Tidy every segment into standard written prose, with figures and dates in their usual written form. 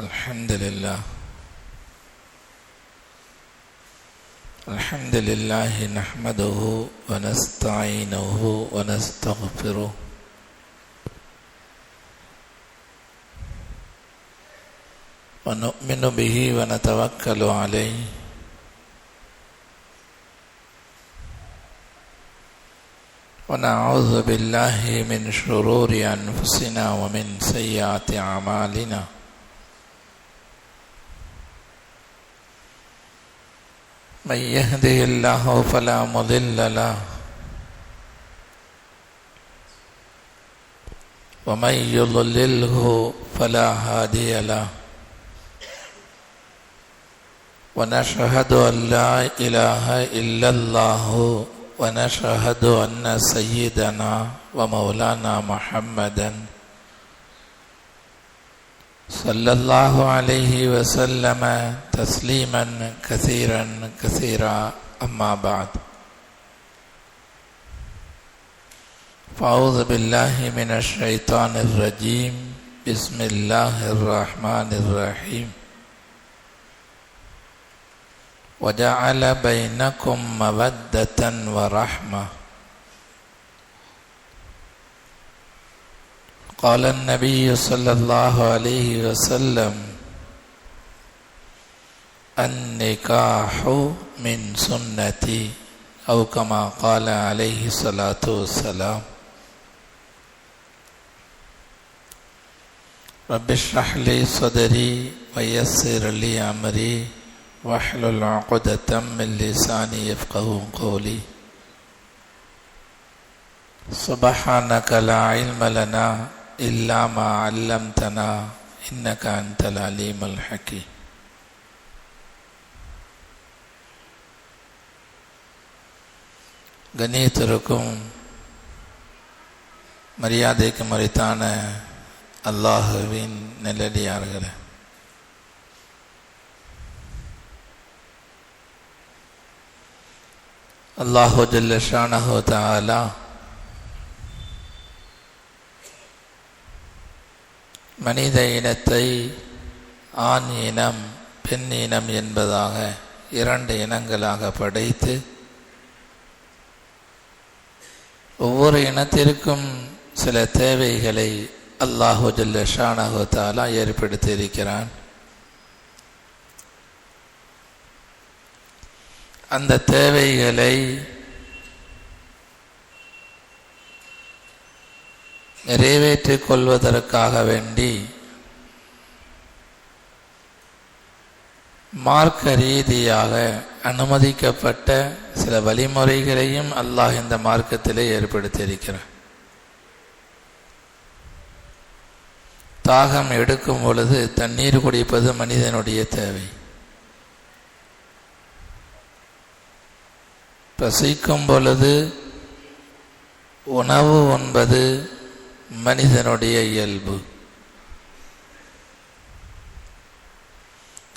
الحمد لله نحمده ونستعينه ونستغفره ونؤمن به ونتوكل عليه ونعوذ بالله من شرور أنفسنا ومن سيئات أعمالنا من يهده الله فلا مضل له ومن يضلله فلا هادي له ونشهد أن لا إله إلا الله ونشهد أن سيدنا ومولانا محمدا صلى الله عليه وسلم تسليما كثيرا أما بعد فأعوذ بالله من الشيطان الرجيم بسم الله الرحمن الرحيم وجعل بينكم مودة ورحمة قال النبي صلى الله عليه وسلم النكاح من سنتي أو كما قال عليه الصلاة والسلام رب اشرح لي صدري ويسر لي أمري واحلل عقدة من لساني يفقهوا قولي سبحانك لا علم لنا إلا ما علمتنا إنك أنت العليم الحكيم கண்ணியத்திற்கும் மரியாதைக்கு மரித்தான அல்லாஹுவின் நல்லடியார்களே, அல்லாஹு ஜல்ல ஷானஹு தஆலா மனித இனத்தை ஆண் இனம் பெண் இனம் என்பதாக இரண்டு இனங்களாக படைத்து ஒவ்வொரு இனத்திற்கும் சில தேவைகளை அல்லாஹு ஜல்ல ஷானஹு தஆலா ஏற்படுத்தி இருக்கிறான். அந்த தேவைகளை நிறைவேற்றிக் கொள்வதற்காக வேண்டி மார்க்க ரீதியாக அனுமதிக்கப்பட்ட சில வழிமுறைகளையும் அல்லாஹ் இந்த மார்க்கத்திலே ஏற்படுத்தியிருக்கிறார். தாகம் எடுக்கும் பொழுது தண்ணீர் குடிப்பது மனிதனுடைய தேவை. பசிக்கும் பொழுது உணவு உண்பது மனிதனுடைய இயல்பு.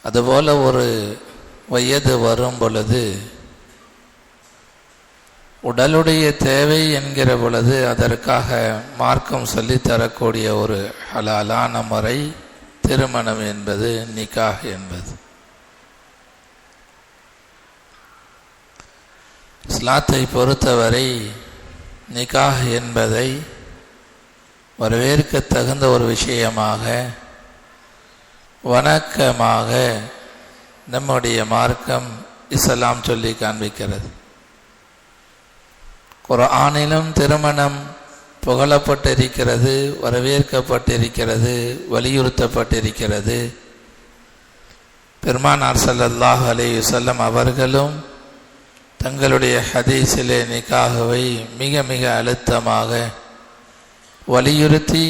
அதுபோல ஒரு வயது வரும் பொழுது உடலுடைய தேவை என்கிற பொழுது அதற்காக மார்க்கம் சொல்லித்தரக்கூடிய ஒரு ஹலாலான முறை திருமணம் என்பது, நிக்காஹ் என்பது. இஸ்லாத்தை பொறுத்தவரை நிக்காஹ் என்பதை வரவேற்க தகுந்த ஒரு விஷயமாக, வணக்கமாக நம்முடைய மார்க்கம் இஸ்லாம் சொல்லி காண்பிக்கிறது. குர்ஆனிலும் திருமணம் புகழப்பட்டிருக்கிறது, வரவேற்கப்பட்டிருக்கிறது, வலியுறுத்தப்பட்டிருக்கிறது. பெருமானார் ஸல்லல்லாஹு அலைஹி வஸல்லம் அவர்களும் தங்களுடைய ஹதீஸிலே நிக்காஹ்வை மிக மிக அழுத்தமாக வலியுறுத்தி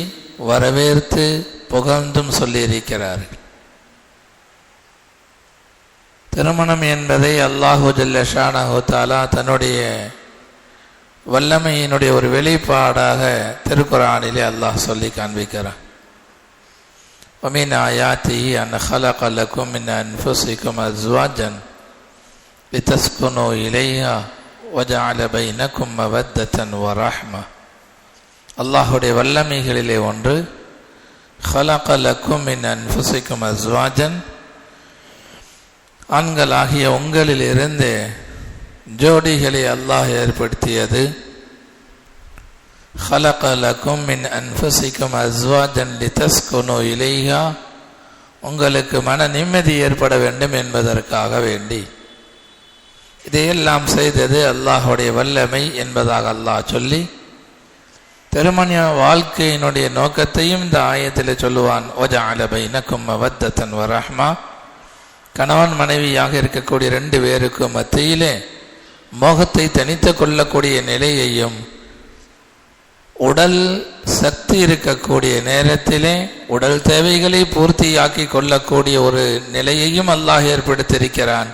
வரவேற்று புகழ்ந்தும் சொல்லியிருக்கிறார்கள். திருமணம் என்பதை அல்லாஹு ஜல்ல ஷானஹு தஆலா தன்னுடைய வல்லமையினுடைய ஒரு வெளிப்பாடாக திருக்குர்ஆனிலே அல்லாஹ் சொல்லி காண்பிக்கிறான். وَمِنْ آيَاتِهِ أَنْ خَلَقَ لَكُم مِّنْ أَنفُسِكُمْ أَزْوَاجًا لِتَسْكُنُوا إِلَيْهَا وَجَعَلَ بَيْنَكُم مَّوَدَّةً وَرَحْمَةً. அல்லாஹுடைய வல்லமைகளிலே ஒன்று, خلق لكم من أنفسكم أزواجا ஆண்களாகிய உங்களிலிருந்து ஜோடிகளை அல்லாஹ் ஏற்படுத்தியது. خلق لكم من أنفسكم أزواجا لتسكنوا إليها, உங்களுக்கு மன நிம்மதி ஏற்பட வேண்டும் என்பதற்காக வேண்டி. இதையெல்லாம் செய்தது அல்லாஹுடைய வல்லமை என்பதாக அல்லாஹ் சொல்லி திருமண வாழ்க்கையினுடைய நோக்கத்தையும் இந்த ஆயத்தில் சொல்லுவான். وَجَعَلَ بَيْنَكُمْ مَوَدَّةً وَرَحْمَةً, கணவன் மனைவியாக இருக்கக்கூடிய ரெண்டு பேருக்கும் மத்தியிலே மோகத்தை தனித்து கொள்ளக்கூடிய நிலையையும், உடல் சக்தி இருக்கக்கூடிய நேரத்திலே உடல் தேவைகளை பூர்த்தியாக்கி கொள்ளக்கூடிய ஒரு நிலையையும் அல்லாஹ் ஏற்படுத்தியிருக்கிறான்.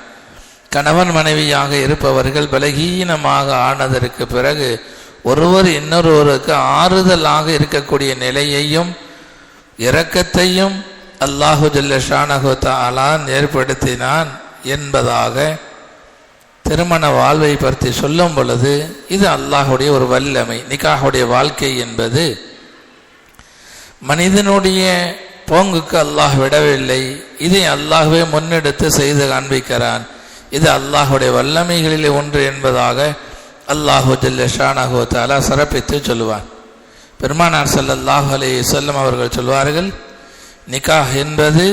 கணவன் மனைவியாக இருப்பவர்கள் பலகீனமாக ஆனதற்கு பிறகு ஒருவர் இன்னொருவருக்கு ஆறுதலாக இருக்கக்கூடிய நிலையையும் இரக்கத்தையும் அல்லாஹு ஜல்ல ஷானஹு தஆலா ஏற்படுத்தினான் என்பதாக திருமண வாழ்வை பற்றி சொல்லும் பொழுது இது அல்லாஹுடைய ஒரு வல்லமை. நிக்காஹுடைய வாழ்க்கை என்பது மனிதனுடைய போங்குக்கு அல்லாஹ் விடவில்லை, இதை அல்லாஹ்வே முன்னெடுத்து செய்து காண்பிக்கிறான். இது அல்லாஹுடைய வல்லமைகளிலே ஒன்று என்பதாக அல்லாஹு ஜல்ல ஷானஹு தஆலா சிறப்பித்து சொல்லுவான். பெருமானார் ஸல்லல்லாஹு அலைஹி வஸல்லம் அவர்கள் சொல்வார்கள், நிக்காஹ் என்பது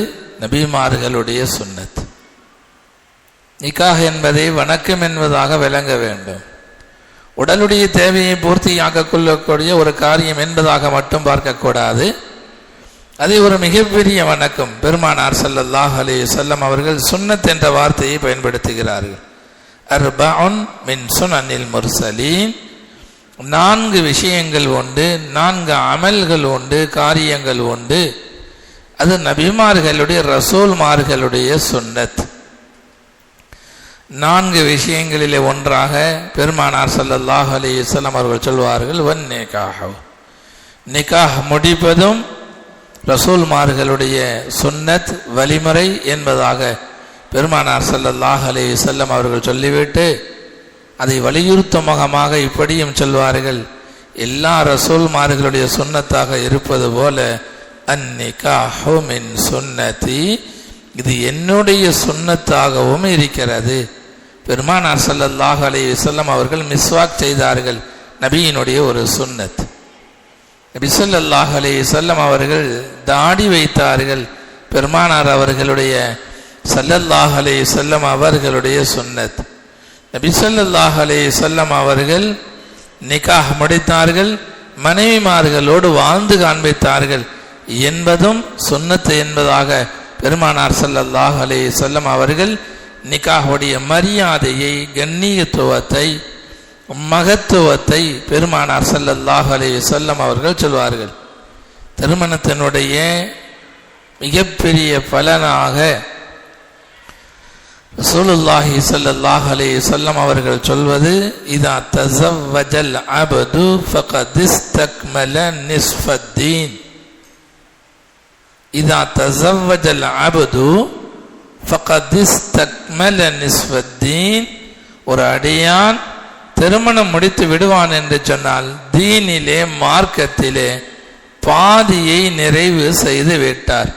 நபிமார்களுடைய சுன்னத். நிக்காஹ் என்பதை வணக்கம் என்பதாக விளங்க வேண்டும். உடலுடைய தேவையை பூர்த்தியாக்க கொள்ளக்கூடிய ஒரு காரியம் என்பதாக மட்டும் பார்க்கக்கூடாது. அதை ஒரு மிகப்பெரிய வணக்கம். பெருமானார் ஸல்லல்லாஹு அலைஹி வஸல்லம் அவர்கள் சுன்னத் என்ற வார்த்தையை பயன்படுத்துகிறார்கள். அர்பஉன் மின் சுனனில் முர்சலீன், 4 விஷயங்கள் உண்டு, 4 அமல்கள் உண்டு, காரியங்கள் உண்டு. அது நபிமார்களுடைய ரசூல்மார்களுடைய சுன்னத். 4 விஷயங்களிலே ஒன்றாக பெருமானார் ஸல்லல்லாஹு அலைஹி வஸல்லம் அவர்கள் சொல்வார்கள், வன் நிக்காஹ், நிக்காஹ் முடிப்பதும் ரசூல்மார்களுடைய சுன்னத் வழிமுறை என்பதாக பெருமானார் ஸல்லல்லாஹு அலைஹி வஸல்லம் அவர்கள் சொல்லிவிட்டு அதை வலியுறுத்தும் முகமாக இப்படியும் சொல்வார்கள், எல்லா ரசூல்மார்களுடைய சுன்னத்தாக இருப்பது போல அந்நிகாஹு மின் சுன்னதி, இது என்னுடைய சுன்னத்தாகவும் இருக்கிறது. பெருமானார் ஸல்லல்லாஹு அலைஹி வஸல்லம் அவர்கள் மிஸ்வாக் செய்தார்கள், நபியினுடைய ஒரு சுன்னத். நபி ஸல்லல்லாஹு அலைஹி வஸல்லம் அவர்கள் தாடி வைத்தார்கள், பெருமானார் அவர்களுடைய ஸல்லல்லாஹு அலைஹி வஸல்லம் அவர்களுடைய சுன்னத். நபி ஸல்லல்லாஹு அலைஹி வஸல்லம் அவர்கள் நிக்காஹ் முடித்தார்கள், மனைவிமார்களோடு வாழ்ந்து காண்பித்தார்கள் என்பதும் சுன்னத் என்பதாக பெருமானார் ஸல்லல்லாஹு அலைஹி வஸல்லம் அவர்கள் நிக்காஹுடைய மரியாதையை, கண்ணியத்துவத்தை, மகத்துவத்தை பெருமானார் ஸல்லல்லாஹு அலைஹி வஸல்லம் அவர்கள் சொல்வார்கள். திருமணத்தினுடைய மிகப்பெரிய பலனாக ரசூலுல்லாஹி ஸல்லல்லாஹு அலைஹி வஸல்லம் அவர்கள் சொல்வது, இதா தஸவ்வஜல் அப்து ஃபகத் இஸ்தக்மல நிஸ்ஃபத்தீன். இதா தஸவ்வஜல் அப்து ஃபகத் இஸ்தக்மல நிஸ்ஃபத்தீன், ஒரு அடியான் திருமணம் முடித்து விடுவான் என்று சொன்னால் தீனிலே, மார்க்கத்திலே பாதியை நிறைவு செய்து விட்டார்.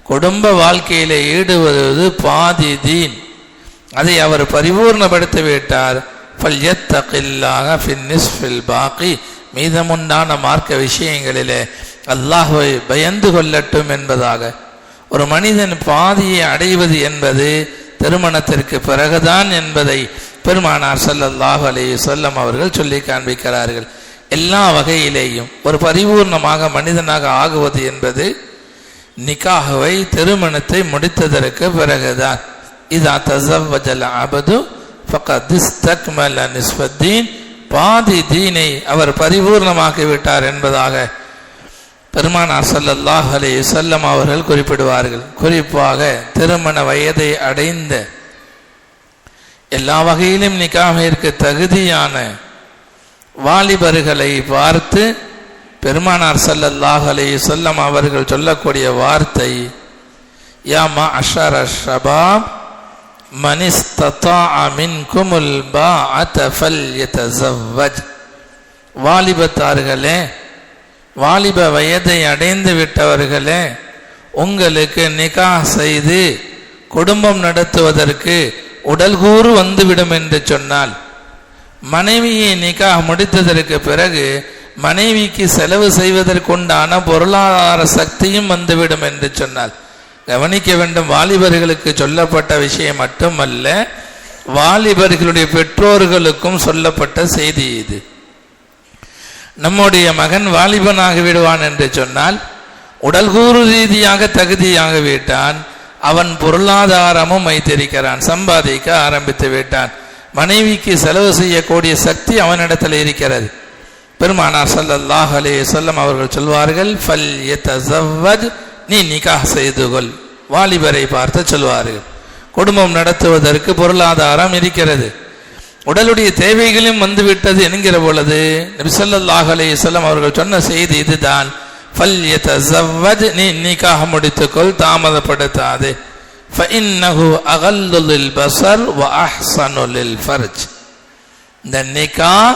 குடும்ப வாழ்க்கையிலே ஈடுபடுவது பாதி தீன், அதை அவர் பரிபூர்ணப்படுத்தி விட்டார். ஃபல்யத்தகில்லாஹ ஃபின்னிஸ்ஃபில் பாக்கி, மீதமுண்டான மார்க்க விஷயங்களிலே அல்லாஹ்வை பயந்து கொள்ளட்டும் என்பதாக. ஒரு மனிதன் பாதியை அடைவது என்பது திருமணத்திற்கு பிறகுதான் என்பதை பெருமானார் ஸல்லல்லாஹு அலைஹி வஸல்லம் அவர்கள் சொல்லி காண்பிக்கிறார்கள். எல்லா வகையிலேயும் ஒரு பரிபூர்ணமாக மனிதனாக ஆகுவது என்பது நிக்காஹுவை, திருமணத்தை முடித்ததற்கு பிறகுதான். இதா தஸவ்வஜல் அப்து ஃபகத் இஸ்தக்மல நிஸ்ஃபத்தீன், பாதி தீனை அவர் பரிபூர்ணமாக்கி விட்டார் என்பதாக பெருமானார் ஸல்லல்லாஹு அலைஹி வஸல்லம் அவர்கள் குறிப்பிடுவார்கள். குறிப்பாக திருமண வயதை அடைந்த, எல்லா வகையிலும் நிக்காஹிற்கு தகுதியான வாலிபர்களை பார்த்து பெருமானார் ஸல்லல்லாஹு அலைஹி வஸல்லம் அவர்கள் சொல்லக்கூடிய வார்த்தை, யா மஅஷர ஷபாப் மன் இஸ்ததாஅ மின்குமுல் பாஅத ஃபல்யதஸவ்வஜ். வாலிபத்தார்களே, வாலிப வயதை அடைந்து விட்டவர்களே, உங்களுக்கு நிகாஹ் செய்து குடும்பம் நடத்துவதற்கு உடல்கூறு வந்துவிடும் என்று சொன்னால், மனைவியை நிகாஹ் முடித்ததற்கு பிறகு மனைவிக்கு செலவு செய்வதற்குண்டான பொருளாதார சக்தியும் வந்துவிடும் என்று சொன்னால், கவனிக்க வேண்டும், வாலிபர்களுக்கு சொல்லப்பட்ட விஷயம் மட்டுமல்ல, வாலிபர்களுடைய பெற்றோர்களுக்கும் சொல்லப்பட்ட செய்தி இது. நம்முடைய மகன் வாலிபனாகி விடுவான் என்று சொன்னால், உடல்கூறு ரீதியாக தகுதியாக விட்டான், அவன் பொருளாதாரமும் வைத்திருக்கிறான், சம்பாதிக்க ஆரம்பித்து விட்டான், மனைவிக்கு செலவு செய்யக்கூடிய சக்தி அவனிடத்தில் இருக்கிறது. பெருமானார் ஸல்லல்லாஹு அலைஹி வஸல்லம் அவர்கள் சொல்வார்கள், ஃபல் யதஸவ்வஜ், நீ நிகாஹ் செய்து கொள். வாலிபரை பார்த்து சொல்வார்கள். குடும்பம் நடத்துவதற்கு பொருளாதாரம் இருக்கிறது, உடலுடைய தேவைகளும் வந்துவிட்டது என்கிற பொழுது நபி ஸல்லல்லாஹு அலைஹி வஸல்லம் அவர்கள் சொன்ன செய்தி இதுதான், ஃபல் யதஸவ்வஜ், நீ நிகாஹ் முடித்துக்கொள், தாமதப்படுத்தாதே. ஃபஇன்னஹு அகல்லு லில் பஸர் வ அஹ்ஸனு லில் ஃபர்ஜ். இந்த நிகாஹ்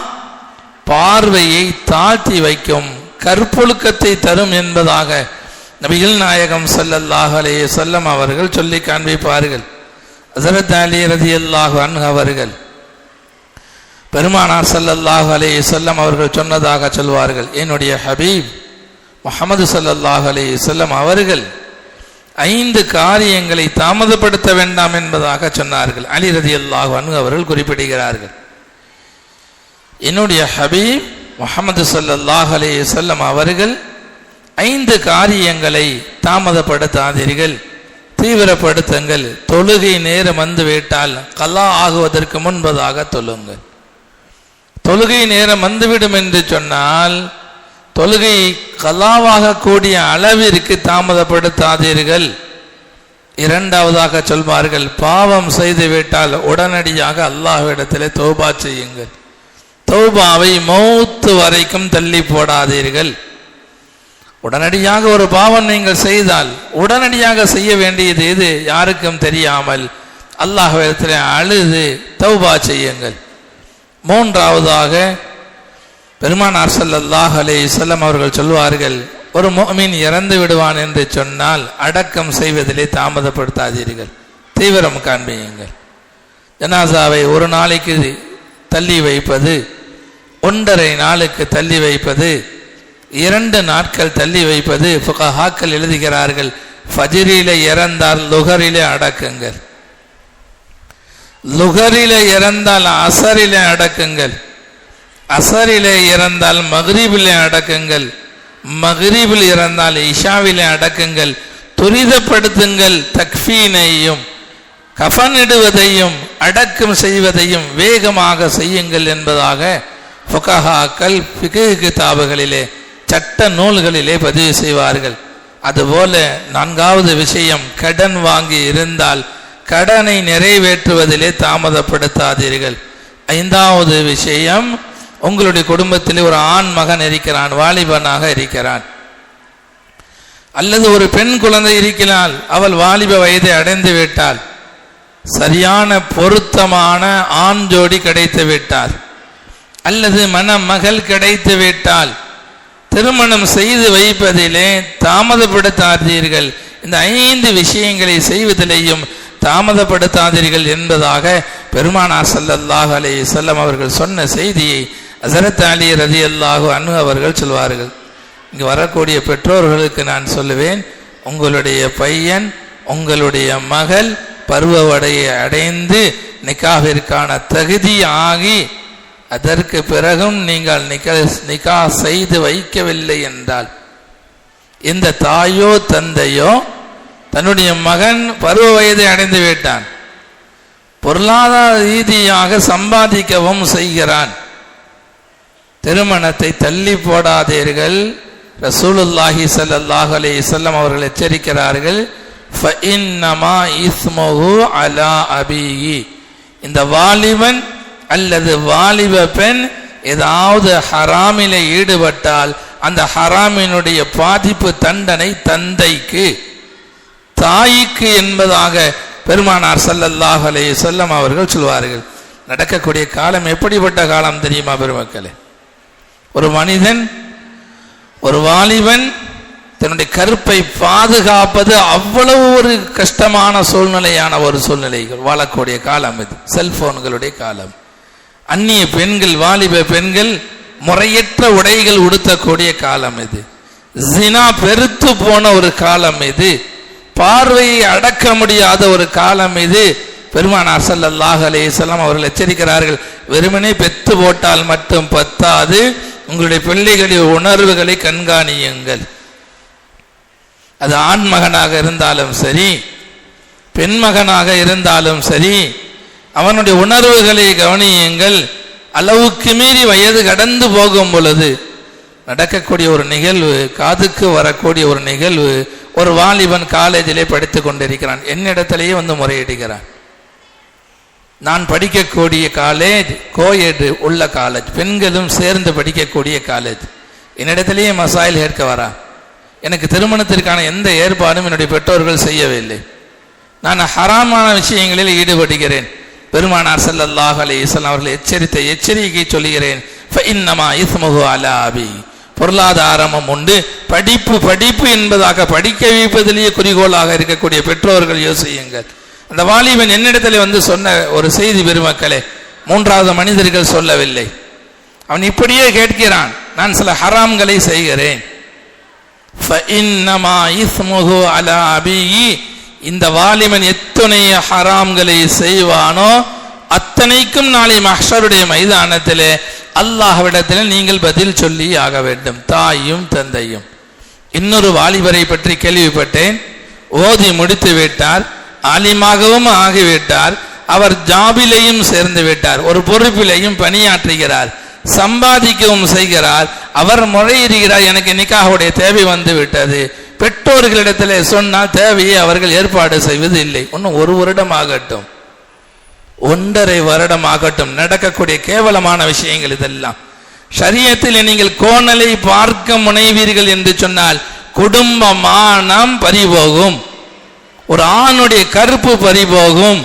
பார்வையை தாழ்த்தி வைக்கும், கற்பொழுக்கத்தை தரும் என்பதாக நபிகள் நாயகம் ஸல்லல்லாஹு அலைஹி வஸல்லம் அவர்கள் சொல்லி காண்பிப்பார்கள். ஹஸரத் அலி ரலியல்லாஹு அன்ஹு அவர்கள் பெருமானார் ஸல்லல்லாஹு அலைஹி வஸல்லம் அவர்கள் சொன்னதாக சொல்வார்கள், என்னுடைய ஹபீப் முஹம்மது ஸல்லல்லாஹு அலைஹி வஸல்லம் அவர்கள் 5 காரியங்களை தாமதப்படுத்த வேண்டாம் என்பதாக சொன்னார்கள். அலி ரலியல்லாஹு அன்ஹு அவர்கள் குறிப்பிடுகிறார்கள், என்னுடைய ஹபீப் முஹம்மது ஸல்லல்லாஹு அலைஹி வஸல்லம் அவர்கள் 5 காரியங்களை தாமதப்படுத்தாதீர்கள், தீவிரப்படுத்துங்கள். தொழுகை நேரம் வந்துவிட்டால் கலா ஆகுவதற்கு முன்பதாக தொழுங்கள். தொழுகை நேரம் வந்துவிடும் என்று சொன்னால் தொழுகை கலாவாக கூடிய அளவிற்கு தாமதப்படுத்தாதீர்கள். இரண்டாவதாக சொல்வார்கள், பாவம் செய்துவிட்டால் உடனடியாக அல்லாஹ்விடத்திலே தௌபா செய்யுங்கள். தௌபாவை மௌத்து வரைக்கும் தள்ளி போடாதீர்கள். உடனடியாக ஒரு பாவம் நீங்கள் செய்தால் உடனடியாக செய்ய வேண்டியது எது யாருக்கும் தெரியாமல் அல்லாஹ்விடத்திலே அழுது தௌபா செய்யுங்கள். மூன்றாவதாக பெருமானார் ஸல்லல்லாஹு அலைஹி வஸல்லம் அவர்கள் சொல்வார்கள், ஒரு முஃமின் இறந்து விடுவான் என்று சொன்னால் அடக்கம் செய்வதிலே தாமதப்படுத்தாதீர்கள், தீவிரம் காண்பியுங்கள். ஜனாசாவை ஒரு நாளைக்கு தள்ளி வைப்பது, 1.5 நாளுக்கு தள்ளி வைப்பது, 2 நாட்கள் தள்ளி வைப்பது, ஃபுகஹாக்கள் எழுதுகிறார்கள், ஃபஜ்ரிலே இறந்தால் லுஹரிலே அடக்குங்கள், லுஹரிலே இறந்தால் அசரிலே அடக்குங்கள், அசரிலே இறந்தால் மக்ரிபிலே அடக்குங்கள், மக்ரிபில் இறந்தால் இஷாவிலே அடக்குங்கள். துரிதப்படுத்துங்கள், தக்ஃபீனையும் கஃனிடுவதையும் அடக்கம் செய்வதையும் வேகமாக செய்யுங்கள் என்பதாக ஃபுகஹாக்கள் ஃபிக்ஹ் கிதாபுகளிலே சட்ட நூல்களிலே பதிவு செய்வார்கள். அதுபோல 4வது விஷயம், கடன் வாங்கி இருந்தால் கடனை நிறைவேற்றுவதிலே தாமதப்படுத்தாதீர்கள். 5வது விஷயம், உங்களுடைய குடும்பத்திலே ஒரு ஆண் மகன் இருக்கிறான், வாலிபனாக இருக்கிறான், அல்லது ஒரு பெண் குழந்தை இருக்கிறாள், அவள் வாலிப வயதை அடைந்து விட்டாள், சரியான பொருத்தமான ஆண் ஜோடி கிடைத்து விட்டார், அல்லது மணமகள் கிடைத்து விட்டால் திருமணம் செய்து வைப்பதிலே தாமதப்படுத்தாதீர்கள். இந்த 5 விஷயங்களை செய்வதிலேயும் தாமதப்படுத்தாதீர்கள் என்பதாக பெருமானார் ஸல்லல்லாஹு அலைஹி வஸல்லம் அவர்கள் சொன்ன செய்தியை ஹஸரத் அலி ரலியல்லாஹு அன்ஹு அவர்கள் சொல்வார்கள். இங்கு வரக்கூடிய பெற்றோர்களுக்கு நான் சொல்லுவேன், உங்களுடைய பையன் உங்களுடைய மகள் பருவவடையை அடைந்து நிக்காஹிற்கான தகுதி ஆகி அதற்கு பிறகும் நீங்கள் நிக்காஹ் செய்து வைக்கவில்லை என்றால், எந்த தாயோ தந்தையோ தன்னுடைய மகன் பருவ வயதை அடைந்து விட்டான், பொருளாதார ரீதியாக சம்பாதிக்கவும் செய்கிறான், திருமணத்தை தள்ளி போடாதீர்கள். ரசூலுல்லாஹி ஸல்லல்லாஹு அலைஹி வஸல்லம் அவர்கள் எச்சரிக்கிறார்கள், ஃபஇன்னமா இஸ்முஹு அலா அபிஹி. இந்த வாலிபன் அல்லது வாலிப பெண் ஏதாவது ஹராமிலே ஈடுபட்டால் அந்த ஹராமினுடைய பாதிப்பு தண்டனை தந்தைக்கு தாய்க்கு என்பதாக பெருமானார் ஸல்லல்லாஹு அலைஹி வஸல்லம் அவர்கள் சொல்வார்கள். நடக்கக்கூடிய காலம் எப்படிப்பட்ட காலம் தெரியுமா பெருமக்களே? ஒரு மனிதன் ஒரு வாலிபன் தன்னுடைய கருப்பை பாதுகாப்பது அவ்வளவு ஒரு கஷ்டமான சூழ்நிலையான ஒரு சூழ்நிலைகள் வாழக்கூடிய காலம் இது. செல்போன்களுடைய காலம். அந்நிய பெண்கள், வாலிப பெண்கள் முறையற்ற உடைகள் உடுத்தக்கூடிய காலம் இது. ஜினா பெருத்து போன ஒரு காலம் இது. பார்வையை அடக்க முடியாத ஒரு காலம் இது. பெருமானார் ஸல்லல்லாஹு அலைஹி வஸல்லம் அவர்கள் எச்சரிக்கிறார்கள், வெறுமனே பெத்து போட்டால் மட்டும் பத்தாது, உங்களுடைய பிள்ளைகளின் உணர்வுகளை கண்காணியுங்கள். அது ஆண் மகனாக இருந்தாலும் சரி, பெண் மகனாக இருந்தாலும் சரி, அவனுடைய உணர்வுகளை கவனியுங்கள். அளவுக்கு மீறி வயது கடந்து போகும் பொழுது நடக்கக்கூடிய ஒரு நிகழ்வு, காதுக்கு வரக்கூடிய ஒரு நிகழ்வு, ஒரு வாலிபன் காலேஜிலே படித்து கொண்டிருக்கிறான். என்னிடத்திலேயே வந்து முறையிடுகிறான். நான் படிக்கக்கூடிய காலேஜ் கோயெடு உள்ள காலேஜ், பெண்களும் சேர்ந்து படிக்கக்கூடிய காலேஜ். என்னிடத்திலேயே மசாயில் கேட்க வரான். எனக்கு திருமணத்திற்கான எந்த ஏற்பாடும் என்னுடைய பெற்றோர்கள் செய்யவில்லை. நான் ஹராமான விஷயங்களில் ஈடுபடுகிறேன். பெருமானார் ஸல்லல்லாஹு அலைஹி வஸல்லம் அவர்கள் எச்சரித்த எச்சரிக்கை சொல்கிறேன், ஃபஇன்னமா இஸ்முஹு அலா அபி. பொருளாதாரமும் உண்டு, படிப்பு படிப்பு என்பதாக படிக்க வைப்பதிலேயே குறிக்கோளாக இருக்கக்கூடிய பெற்றோர்கள் யோசியுங்கள். அந்த வாலிபன் என்னிடத்தில் வந்து சொன்ன ஒரு செய்தி பெருமக்களே, மூன்றாவது மனிதர்கள் சொல்லவில்லை. அவன் இப்படியே கேட்கிறான், நான் சில ஹராம்களை செய்கிறேன். ஃபஇன்னமா இஸ்முஹு அலா அபி. இந்த வாலிபன் எத்தனை ஹராம்களை செய்வானோ அத்தனைக்கும் நாளை மஹ்ஷருடைய மைதானத்திலே அல்லாஹ்விடத்தில் நீங்கள் பதில் சொல்லி ஆக வேண்டும், தாயும் தந்தையும். இன்னொரு வாலிபரை பற்றி கேள்விப்பட்டேன். ஓதி முடித்து விட்டார், ஆலிமாகவும் ஆகிவிட்டார், அவர் ஜாபிலையும் சேர்ந்து விட்டார், ஒரு பொறுப்பிலையும் பணியாற்றுகிறார், சம்பாதிக்கவும் செய்கிறார். அவர் முறையிடுகிறார், எனக்கு நிக்காஹுடைய தேவை வந்து விட்டது. பெற்றோர்களிடத்தில் சொன்னால் தேவையை அவர்கள் ஏற்பாடு செய்வது இல்லை. இன்னும் ஒரு வருடம் ஆகட்டும், 1.5 வருடம் ஆகட்டும், நடக்கக்கூடிய கேவலமான விஷயங்கள் இதெல்லாம். ஷரியத்தில் நீங்கள் கோணலை பார்க்க முனைவீர்கள் என்று சொன்னால் குடும்பமானம் பறிபோகும், ஒரு ஆணுடைய கருப்பு பறிபோகும்,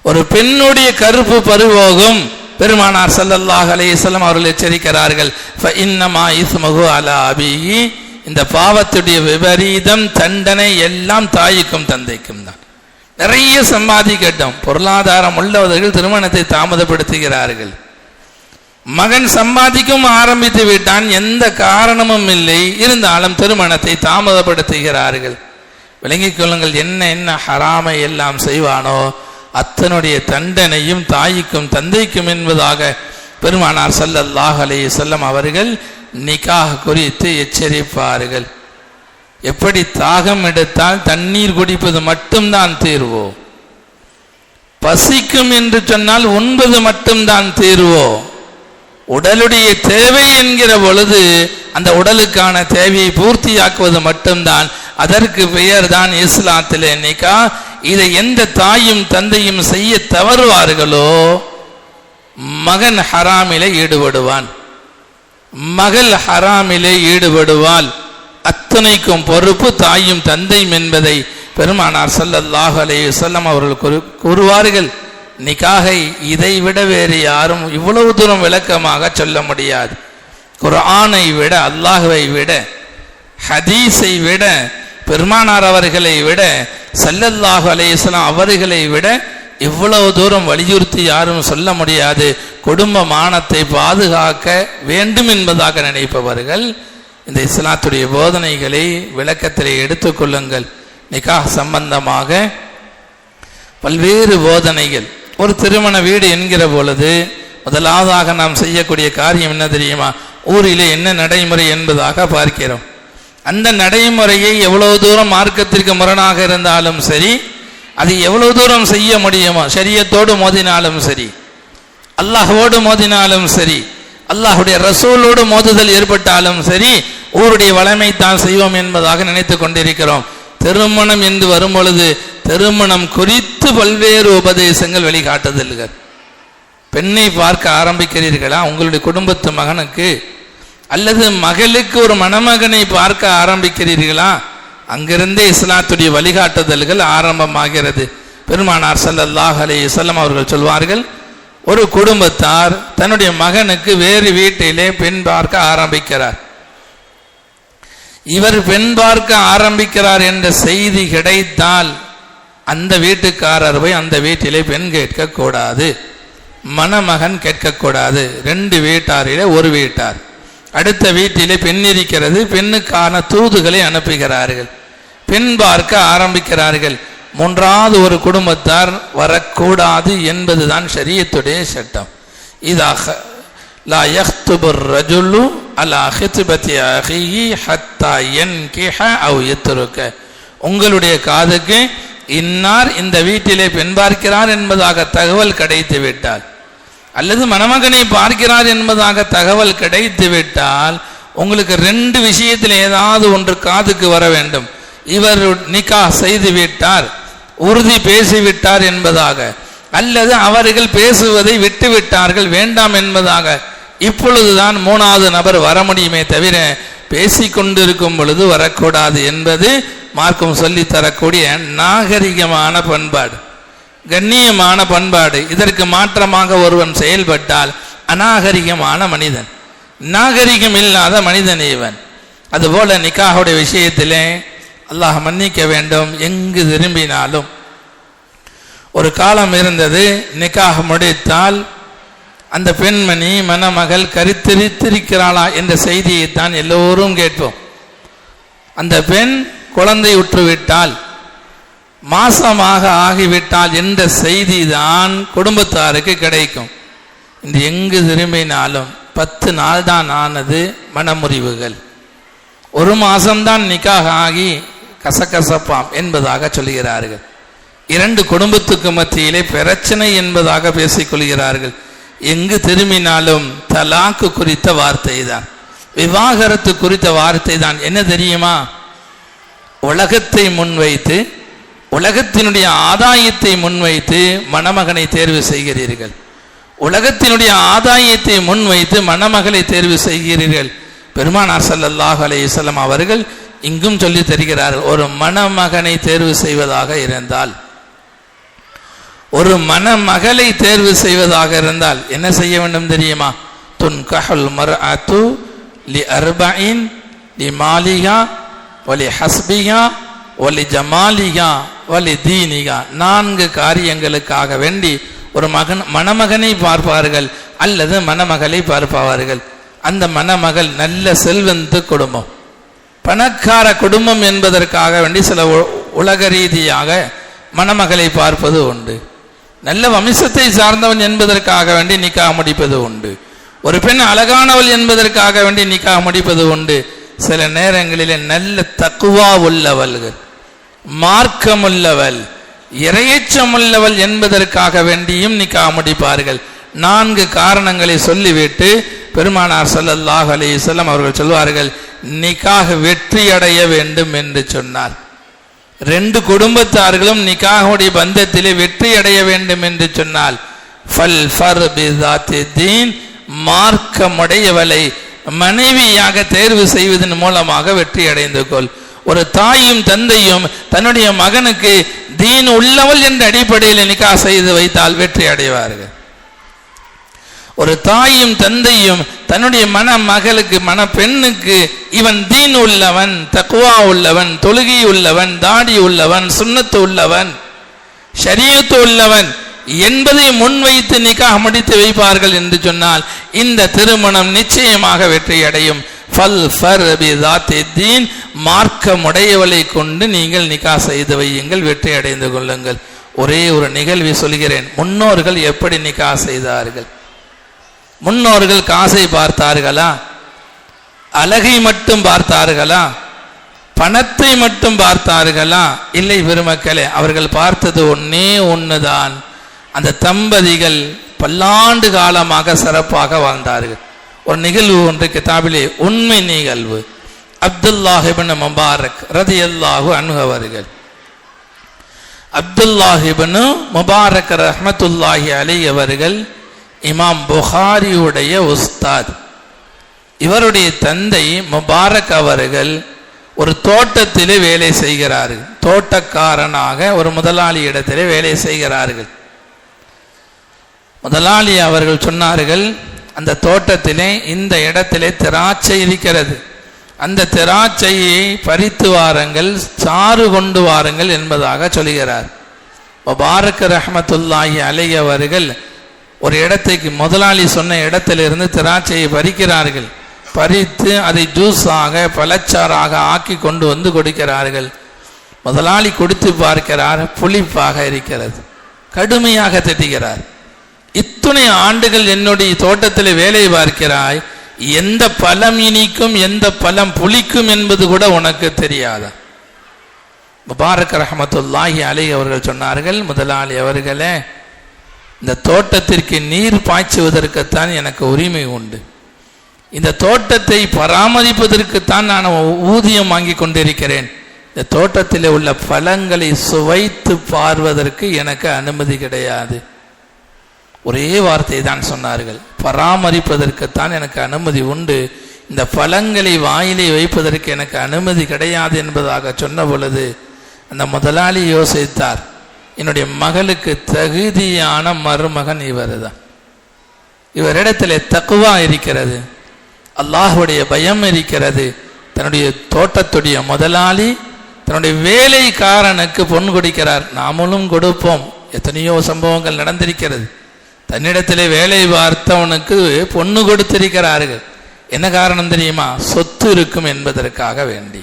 ஒரு பெண்ணுடைய கருப்பு பறிபோகும். பெருமானார் ஸல்லல்லாஹு அலைஹி வஸல்லம் அவர்கள் எச்சரிக்கிறார்கள், ஃபஇன்னமா இஸ்முஹு அலா அபி. இந்த பாவத்துடைய விபரீதம், தண்டனை எல்லாம் தாய்க்கும் தந்தைக்கும் தான். நிறைய சம்பாதிக்கட்டும், பொருளாதாரம் உள்ளவர்கள் திருமணத்தை தாமதப்படுத்துகிறார்கள். மகன் சம்பாதிக்கும் ஆரம்பித்து விட்டான், எந்த காரணமும் இல்லை, இருந்தாலும் திருமணத்தை தாமதப்படுத்துகிறார்கள். விளங்கிக் கொள்ளுங்கள், என்ன என்ன ஹராமை எல்லாம் செய்வானோ அத்தனுடைய தண்டனையும் தாய்க்கும் தந்தைக்கும் என்பதாக பெருமானார் ஸல்லல்லாஹு அலைஹி வஸல்லம் அவர்கள் நிக்காஹ் குறித்து எச்சரிப்பார்கள். எப்படி தாகம் எடுத்தால் தண்ணீர் குடிப்பது மட்டும்தான் தீர்வோ, பசிக்கும் என்று சொன்னால் உண்பது மட்டும்தான் தீர்வோ, உடலுடைய தேவை என்கிற பொழுது அந்த உடலுக்கான தேவையை பூர்த்தியாக்குவது மட்டும்தான் அதற்கு பெயர் தான் இஸ்லாத்திலே நிக்கா. இதை எந்த தாயும் தந்தையும் செய்ய தவறுவார்களோ மகன் ஹராமிலே ஈடுபடுவான், மகள் ஹராமிலே ஈடுபடுவாள். அத்தனைக்கும் பொறுப்பு தாயும் தந்தையும் என்பதை பெருமானார் ஸல்லல்லாஹு அலைஹி வஸல்லம் அவர்கள் கூறுவார்கள். நிக்காகை இதை விட வேறு யாரும் இவ்வளவு தூரம் விளக்கமாக சொல்ல முடியாது. குர்ஆனை விட, அல்லாஹ்வை விட, ஹதீஸை விட, பெருமானார் அவர்களை விட, ஸல்லல்லாஹு அலைஹி வஸல்லம் அவர்களை விட இவ்வளவு தூரம் வலியுறுத்தி யாரும் சொல்ல முடியாது. குடும்ப மானத்தை பாதுகாக்க வேண்டும் என்பதாக நினைப்பவர்கள் இந்த இஸ்லாத்துடைய போதனைகளை விளக்கத்திலே எடுத்துக்கொள்ளுங்கள். நிக்காஹ் சம்பந்தமாக பல்வேறு போதனைகள். ஒரு திருமண வீடு என்கிற பொழுது முதலாவதாக நாம் செய்யக்கூடிய காரியம் என்ன தெரியுமா? ஊரிலே என்ன நடைமுறை என்பதாக பார்க்கிறோம். அந்த நடைமுறையை எவ்வளவு தூரம் மார்க்கத்திற்கு முரணாக இருந்தாலும் சரி, அது எவ்வளவு தூரம் செய்ய முடியுமோ, ஷரியத்தோடு மோதினாலும் சரி, அல்லாஹ்வோடு மோதினாலும் சரி, அல்லாஹுடைய ரசூலோடு மோதுதல் ஏற்பட்டாலும் சரி, ஊருடைய வளமை தான் செய்வோம் என்பதாக நினைத்து கொண்டிருக்கிறோம். திருமணம் என்று வரும் பொழுது திருமணம் குறித்து பல்வேறு உபதேசங்கள் வெளிக்காட்டுதல்கள். பெண்ணை பார்க்க ஆரம்பிக்கிறீர்களா உங்களுடைய குடும்பத்து மகனுக்கு, அல்லது மகளுக்கு ஒரு மணமகனை பார்க்க ஆரம்பிக்கிறீர்களா, அங்கிருந்தே இஸ்லாத்துடைய வழிகாட்டுதல்கள் ஆரம்பமாகிறது. பெருமானார் ஸல்லல்லாஹு அலைஹி வஸல்லம் அவர்கள் சொல்வார்கள், ஒரு குடும்பத்தார் தன்னுடைய மகனுக்கு வேறு வீட்டிலே பெண் பார்க்க ஆரம்பிக்கிறார். இவர் பெண் பார்க்க ஆரம்பிக்கிறார் என்ற செய்தி கிடைத்தால் அந்த வீட்டுக்காரர் போய் அந்த வீட்டிலே பெண் கேட்கக்கூடாது, மணமகன் கேட்கக்கூடாது. 2 வீட்டாரிலே ஒரு வீட்டார், அடுத்த வீட்டிலே பெண் இருக்கிறது, பெண்ணுக்கான தூதுகளை அனுப்புகிறார்கள், பெண் பார்க்க ஆரம்பிக்கிறார்கள். 3வது ஒரு குடும்பத்தார் வரக்கூடாது என்பதுதான் ஷரியத்துடைய சட்டம். இதாக லா யக்துபுர் ரஜுலு அலா ஹித்பதி அஹிஹி ஹத்தா யன்கிஹ அவ் யத்ருக. உங்களுடைய காதுக்கு இன்னார் இந்த வீட்டிலே பெண் பார்க்கிறார் என்பதாக தகவல் கிடைத்து விட்டால், அல்லது மணமகனை பார்க்கிறார் என்பதாக தகவல் கிடைத்து விட்டால், உங்களுக்கு 2 விஷயத்தில் ஏதாவது ஒன்று காதுக்கு வர வேண்டும். இவர் நிக்கா செய்து விட்டார், உறுதி பேசிவிட்டார் என்பதாக, அல்லது அவர்கள் பேசுவதை விட்டு விட்டார்கள் வேண்டாம் என்பதாக. இப்பொழுதுதான் 3வது நபர் வர முடியுமே தவிர பேசிக்கொண்டிருக்கும் பொழுது வரக்கூடாது என்பது மார்க்கம் சொல்லித்தரக்கூடிய நாகரிகமான பண்பாடு, கண்ணியமான பண்பாடு. இதற்கு மாற்றமாக ஒருவன் செயல்பட்டால் அநாகரிகமான மனிதன், நாகரிகம் இல்லாத மனிதன் இவன். அதுபோல நிக்காஹுடைய விஷயத்திலே அல்லாஹ் மன்னிக்க வேண்டும், எங்கு திரும்பினாலும் ஒரு காலம் இருந்தது, நிக்காஹ் முடித்தால் அந்த பெண்மணி மணமகள் கருத்தரித்திருக்கிறாளா என்ற செய்தியைத்தான் எல்லோரும் கேட்போம். அந்த பெண் குழந்தை உற்றுவிட்டால், மாசமாக ஆகிவிட்டால் என்ற செய்தி தான் குடும்பத்தாருக்கு கிடைக்கும். இந்த எங்கு திரும்பினாலும் 10 நாள் தான் ஆனது மனமுறிவுகள், 1 மாசம்தான் நிக்காக ஆகி கசகசப்பாம் என்பதாக சொல்கிறார்கள். 2 குடும்பத்துக்கு மத்தியிலே பிரச்சனை என்பதாக பேசிக்கொள்கிறார்கள். எங்கு திரும்பினாலும் தலாக்கு குறித்த வார்த்தை தான், விவாகரத்து குறித்த வார்த்தை தான். என்ன தெரியுமா? உலகத்தை முன்வைத்து, உலகத்தினுடைய ஆதாயத்தை முன்வைத்து மணமகனை தேர்வு செய்கிறீர்கள், உலகத்தினுடைய ஆதாயத்தை முன்வைத்து மணமகளை தேர்வு செய்கிறீர்கள். பெருமானார் ஸல்லல்லாஹு அலைஹி வஸல்லம் அவர்கள் இங்கும் சொல்லி தருகிறார்கள், ஒரு மணமகனை தேர்வு செய்வதாக இருந்தால், ஒரு மணமகளை தேர்வு செய்வதாக இருந்தால் என்ன செய்ய வேண்டும் தெரியுமா? துன்கஹுல் மர்அத்து லி அர்பஇன் லி மாலிஹா வலி ஹஸ்பிஹா வலி ஜமாலிஹா வலி தீனிஹா. 4 காரியங்களுக்காக வேண்டி ஒரு மணமகனை பார்ப்பார்கள் அல்லது மணமகளை பார்ப்பார்கள். அந்த மணமகள் நல்ல செல்வந்த குடும்பம், பணக்கார குடும்பம் என்பதற்காக வேண்டி சில உலக ரீதியாக மணமகளை பார்ப்பது உண்டு. நல்ல வம்சத்தை சார்ந்தவன் என்பதற்காக வேண்டி நிக்காஹ் முடிப்பது உண்டு. ஒரு பெண் அழகானவள் என்பதற்காக வேண்டி நிக்காஹ் முடிப்பது உண்டு. சில நேரங்களிலே நல்ல தக்குவா உள்ளவள்கள், மார்க்கமுள்ளவள், இறையச்சமுள்ளவள் என்பதற்காக வேண்டியும் நிக்காஹ் முடிப்பார்கள். 4 காரணங்களை சொல்லிவிட்டு பெருமானார் ஸல்லல்லாஹு அலைஹி வஸல்லம் அவர்கள் சொல்வார்கள், நிக்காஹ் வெற்றி அடைய வேண்டும் என்று சொன்னார். 2 குடும்பத்தார்களும் நிக்காஹுடைய பந்தத்திலே வெற்றி அடைய வேண்டும் என்று சொன்னால், ஃபல் ஃபர் பிஸாத்தி தீன், மார்க்கமுடையவளை மனைவியாக தேர்வு செய்வதன் மூலமாக வெற்றி அடைந்து கொள். ஒரு தாயும் தந்தையும் தன்னுடைய மகனுக்கு தீன் உள்ளவள் என்ற அடிப்படையில் நிக்காஹ் செய்து வைத்தால் வெற்றி அடைவார்கள். ஒரு தாயும் தந்தையும் தன்னுடைய மணமகளுக்கு, மணப்பெண்ணுக்கு இவன் தீன் உள்ளவன், தக்வா உள்ளவன், தொழுகை உள்ளவன், தாடி உள்ளவன், சுன்னத்து உள்ளவன், ஷரியத்து உள்ளவன் என்பதை முன்வைத்து நிக்காஹ் முடித்து வைப்பார்கள் என்று சொன்னால் இந்த திருமணம் நிச்சயமாக வெற்றி அடையும். ஃபல் ஃபர் பிஸாத்தி தீன், மார்க்கமுடையவளை கொண்டு நீங்கள் நிக்காஹ் செய்து வையுங்கள், வெற்றி அடைந்து கொள்ளுங்கள். ஒரே ஒரு நிகழ்வை சொல்கிறேன். முன்னோர்கள் எப்படி நிக்காஹ் செய்தார்கள்? முன்னோர்கள் காசை பார்த்தார்களா? அழகை மட்டும் பார்த்தார்களா? பணத்தை மட்டும் பார்த்தார்களா? இல்லை பெருமக்களே, அவர்கள் பார்த்தது ஒன்னே ஒன்றுதான். அந்த தம்பதிகள் பல்லாண்டு காலமாக சிறப்பாக வாழ்ந்தார்கள். ஒரு நிகழ்வு ஒன்று கிதாபிலே உண்மை நிகழ்வு. அப்துல்லாஹ் இப்னு முபாரக் ரலியல்லாஹு அன்ஹு அவர்கள், அப்துல்லாஹ் இப்னு முபாரக் ரஹ்மத்துல்லாஹி அலைஹி அவர்கள் இமாம் புகாரியுடைய உஸ்தாத். இவருடைய தந்தை முபாரக் அவர்கள் ஒரு தோட்டத்திலே வேலை செய்கிறார்கள், தோட்டக்காரனாக ஒரு முதலாளி இடத்திலே வேலை செய்கிறார்கள். முதலாளி அவர்கள் சொன்னார்கள், அந்த தோட்டத்திலே இந்த இடத்திலே திராட்சை இருக்கிறது, அந்த திராட்சையை பறித்து வாருங்கள், சாறு கொண்டு வாருங்கள் என்பதாக சொல்கிறார். முபாரக் ரஹ்மத்துல்லாஹி அலைஹி அவர்கள் ஒரு இடத்துக்கு, முதலாளி சொன்ன இடத்திலிருந்து திராட்சையை பறிக்கிறார்கள். பறித்து அதை ஜூஸாக பழச்சாறாக ஆக்கி கொண்டு வந்து கொடுக்கிறார்கள். முதலாளி கொடுத்து பார்க்கிறார், புளிப்பாக இருக்கிறது. கடுமையாக திட்டுகிறார். இத்துணை ஆண்டுகள் என்னுடைய தோட்டத்தில் வேலை பார்க்கிறாய், எந்த பழம் இனிக்கும் எந்த பழம் புளிக்கும் என்பது கூட உனக்கு தெரியாதா? முபாரக் ரஹ்மத்துல்லாஹி அலைஹி அவர்கள் சொன்னார்கள், முதலாளி அவர்களே, இந்த தோட்டத்திற்கு நீர் பாய்ச்சுவதற்குத்தான் எனக்கு உரிமை உண்டு. இந்த தோட்டத்தை பராமரிப்பதற்குத்தான் நான் ஊதியம் வாங்கி கொண்டிருக்கிறேன். இந்த தோட்டத்தில் உள்ள பழங்களை சுவைத்து பார்வதற்கு எனக்கு அனுமதி கிடையாது. ஒரே வார்த்தை தான் சொன்னார்கள், பராமரிப்பதற்குத்தான் எனக்கு அனுமதி உண்டு, இந்த பழங்களை வாயிலே வைப்பதற்கு எனக்கு அனுமதி கிடையாது என்பதாக சொன்ன பொழுது அந்த முதலாளி யோசித்தார், என்னுடைய மகளுக்கு தகுதியான மருமகன் இவர் தான். இவரிடத்தில் தக்குவா இருக்கிறது, அல்லாஹுடைய பயம் இருக்கிறது. தன்னுடைய தோட்டத்துடைய முதலாளி தன்னுடைய வேலைக்காரனுக்கு பொன் கொடுக்கிறார். நாமளும் கொடுப்போம். எத்தனையோ சம்பவங்கள் நடந்திருக்கிறது. தன்னிடத்திலே வேலை பார்த்தவனுக்கு பொண்ணு கொடுத்திருக்கிறார்கள். என்ன காரணம் தெரியுமா? சொத்து இருக்கும் என்பதற்காக வேண்டி,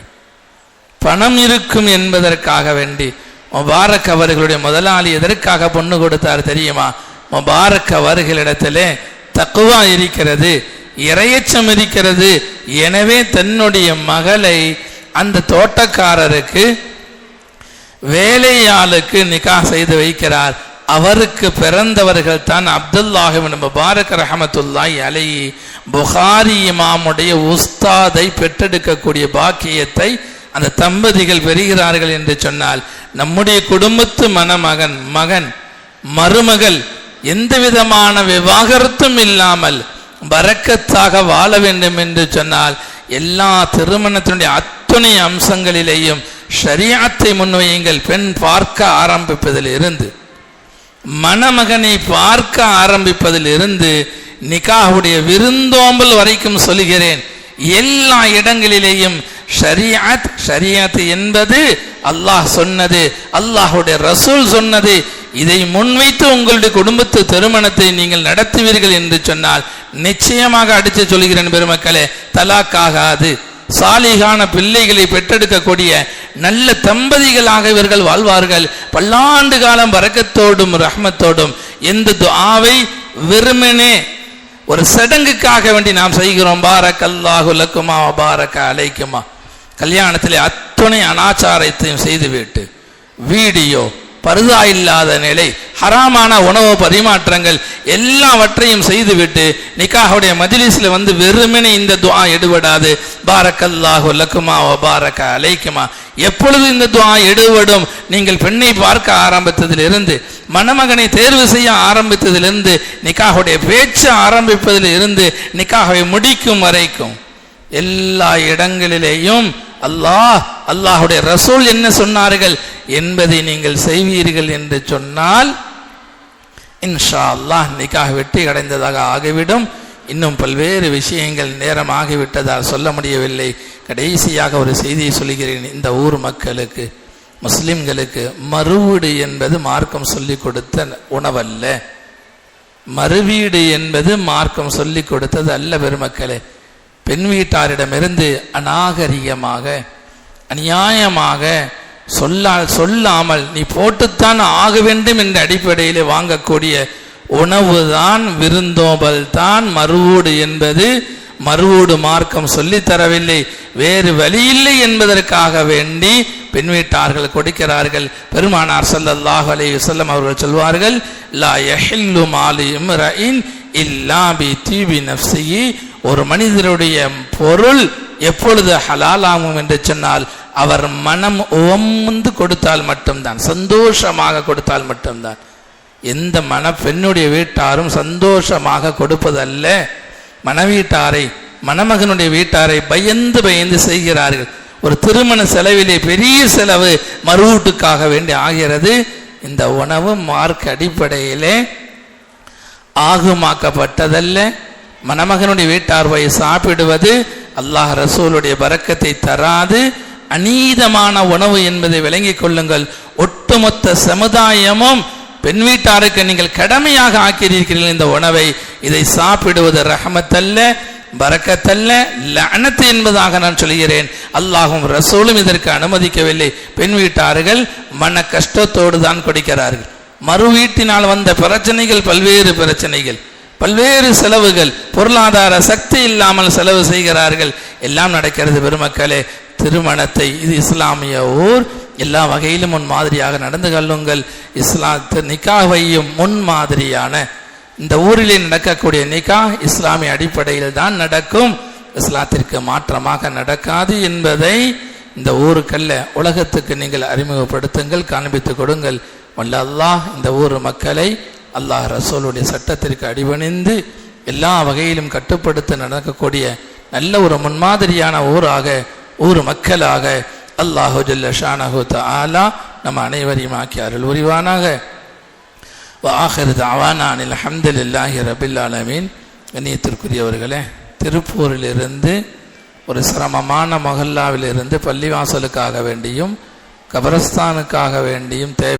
பணம் இருக்கும் என்பதற்காக வேண்டி. முபாரக் அவர்களுடைய முதலாளி எதற்காக பொண்ணு கொடுத்தார் தெரியுமா? முபாரக் அவர்களிடத்திலே தக்குவா இருக்கிறது, இறையச்சம் இருக்கிறது. எனவே தன்னுடைய மகளை அந்த தோட்டக்காரருக்கு, வேலையாளுக்கு நிக்கா செய்து வைக்கிறார். அவருக்கு பிறந்தவர்கள் தான் அப்துல்லாஹ் இப்னு முபாரக் ரஹ்மத்துல்லாஹி அலைஹி. புகாரி இமாமுடைய உஸ்தாதை பெற்றெடுக்கக்கூடிய பாக்கியத்தை அந்த தம்பதிகள் பெறுகிறார்கள் என்று சொன்னால், நம்முடைய குடும்பத்து மணமகன், மகன், மருமகள் எந்த விதமான விவாகரத்தும் இல்லாமல் பரக்கத்தாக வாழ வேண்டும் என்று சொன்னால், எல்லா திருமணத்தினுடைய அத்துணை அம்சங்களிலேயும் ஷரீஅத்தை முன்வையுங்கள். பெண் பார்க்க ஆரம்பிப்பதில் இருந்து, மணமகனை பார்க்க ஆரம்பிப்பதில் இருந்து, நிகாஹுடைய விருந்தோம்பல் வரைக்கும் சொல்கிறேன், எல்லா இடங்களிலேயும் ஷரீஅத், ஷரீஅத் என்பது அல்லாஹ் சொன்னது, அல்லாஹுடைய ரசூல் சொன்னது. இதை முன்வைத்து உங்களுடைய குடும்பத்து திருமணத்தை நீங்கள் நடத்துவீர்கள் என்று சொன்னால், நிச்சயமாக அடித்து சொல்கிறேன் பெருமக்களே, தலாக்காகாது. சாலிகான பிள்ளைகளை பெற்றெடுக்கக்கூடிய நல்ல தம்பதிகளாக இவர்கள் வாழ்வார்கள். பல்லாண்டு காலம் பரக்கத்தோடும் ரஹ்மத்தோடும். எந்த துஆவை வெறுமனே ஒரு சடங்குக்காக வேண்டி நாம் செய்கிறோம், பாரக்கல்லாஹு லக்குமா பாரக்க அலைக்குமா, கல்யாணத்திலே அத்துணை அனாச்சாரத்தையும் செய்துவிட்டு, வீடியோ, பர்தா இல்லாத நிலை, ஹராமான உணவு பரிமாற்றங்கள் எல்லாவற்றையும் செய்துவிட்டு நிக்காஹுடைய மஜ்லிஸ்ல வந்து வெறுமனே இந்த துஆ எடுபடாது, பாரக்கல்லாஹு லக்குமா வ பாரக்க அலைக்குமா. எப்பொழுது இந்த துஆ எடுபடும்? நீங்கள் பெண்ணை பார்க்க ஆரம்பித்ததிலிருந்து, மணமகனை தேர்வு செய்ய ஆரம்பித்ததிலிருந்து, நிக்காஹுடைய பேச்சு ஆரம்பிப்பதில் இருந்து நிக்காஹை முடிக்கும் வரைக்கும் எல்லா இடங்களிலேயும் அல்லாஹ், அல்லாஹுடைய ரசூல் என்ன சொன்னார்கள் என்பதை நீங்கள் செய்வீர்கள் என்று சொன்னால், இன்ஷா அல்லாஹ் நிக்காஹ் வெற்றி அடைந்ததாக ஆகிவிடும். இன்னும் பல்வேறு விஷயங்கள் நேரமாகிவிட்டதால் சொல்ல முடியவில்லை. கடைசியாக ஒரு செய்தியை சொல்கிறேன். இந்த ஊர் மக்களுக்கு, முஸ்லிம்களுக்கு மறுவீடு என்பது மார்க்கம் சொல்லிக் கொடுத்த உணவல்ல. மறுவீடு என்பது மார்க்கம் சொல்லிக் கொடுத்தது அல்ல பெருமக்களே. பெண் வீட்டாரிடமிருந்து அநாகரிகமாக, அநியாயமாக சொல்லாமல் நீ போட்டுத்தான் ஆக வேண்டும் என்ற அடிப்படையில் வாங்கக்கூடிய உணவு தான், விருந்தோம்பல் தான் மறுவூடு என்பது. மறுவூடு மார்க்கம் சொல்லித்தரவில்லை, வேறு வழியில்லை என்பதற்காக வேண்டி பெண் வீட்டார்கள் கொடுக்கிறார்கள். பெருமானார் ஸல்லல்லாஹு அலைஹி வஸல்லம் அவர்கள் சொல்வார்கள், லா யஹில்லு மாலு இம்ரஇன் இல்லா பி தீபி நஃப்ஸிஹி. ஒரு மனிதருடைய பொருள் எப்பொழுது ஹலாலாகும் என்று சொன்னால், அவர் மனம் உவந்து கொடுத்தால் மட்டும்தான், சந்தோஷமாக கொடுத்தால் மட்டும்தான். எந்த பெண்ணுடைய வீட்டாரும் சந்தோஷமாக கொடுப்பதல்ல. மணவீட்டாரை, மணமகனுடைய வீட்டாரை பயந்து பயந்து செய்கிறார்கள். ஒரு திருமண செலவிலே பெரிய செலவு மறுவூட்டுக்காக வேண்டி ஆகிறது. இந்த உணவு மார்க்க அடிப்படையிலே ஆகுமாக்கப்பட்டதல்ல, மணமகனுடைய வீட்டார் போய் சாப்பிடுவது அல்லாஹ் ரசூலுடைய பரக்கத்தை தராது, அநீதமான உணவு என்பதை விளங்கிக் கொள்ளுங்கள். ஒட்டுமொத்த சமுதாயமும் பெண் வீட்டாருக்கு நீங்கள் கடமையாக ஆக்கியிருக்கிறீர்கள் இந்த உணவை. இதை சாப்பிடுவது ரஹமத்தல்ல, பரக்கத்தல்ல, லஅனத் என்பதாக நான் சொல்கிறேன். அல்லாஹும் ரசூலும் இதற்கு அனுமதிக்கவில்லை. பெண் வீட்டார்கள் மன கஷ்டத்தோடு தான் கொடுக்கிறார்கள். மறு வீட்டினால் வந்த பிரச்சனைகள், பல்வேறு பிரச்சனைகள், பல்வேறு செலவுகள், பொருளாதார சக்தி இல்லாமல் செலவு செய்கிறார்கள். எல்லாம் நடக்கிறது. பெருமக்களே, திருமணத்தை, இது இஸ்லாமிய ஊர், எல்லா வகையிலும் முன்மாதிரியாக நடந்து கொள்ளுங்கள். நிக்காவையும் முன்மாதிரியான இந்த ஊரிலே நடக்கக்கூடிய நிக்கா இஸ்லாமிய அடிப்படையில் தான் நடக்கும், இஸ்லாத்திற்கு மாற்றமாக நடக்காது என்பதை இந்த ஊருக்கல்ல உலகத்துக்கு நீங்கள் அறிமுகப்படுத்துங்கள், காண்பித்துக் கொடுங்கள். வல்ல அல்லாஹ் இந்த ஊர் மக்களை அல்லாஹ் ரசூலுடைய சட்டத்திற்கு அடிபணிந்து எல்லா வகையிலும் கட்டுப்படுத்த நடக்கக்கூடிய நல்ல ஒரு முன்மாதிரியான ஊர் மக்களாக அல்லாஹு ஜல்ல ஷானஹு தஆலா நம் அனைவரையும் ஆக்கி அருள் புரிவானாக. வஆகிரு தஅவானா அனில் ஹம்துலில்லாஹி ரப்பில் ஆலமீன். கண்ணியத்திற்குரியவர்களே, திருப்பூரிலிருந்து ஒரு சிரமமான மொஹல்லாவிலிருந்து பள்ளிவாசலுக்காக வேண்டியும் கபரஸ்தானுக்காக வேண்டியும் தேவை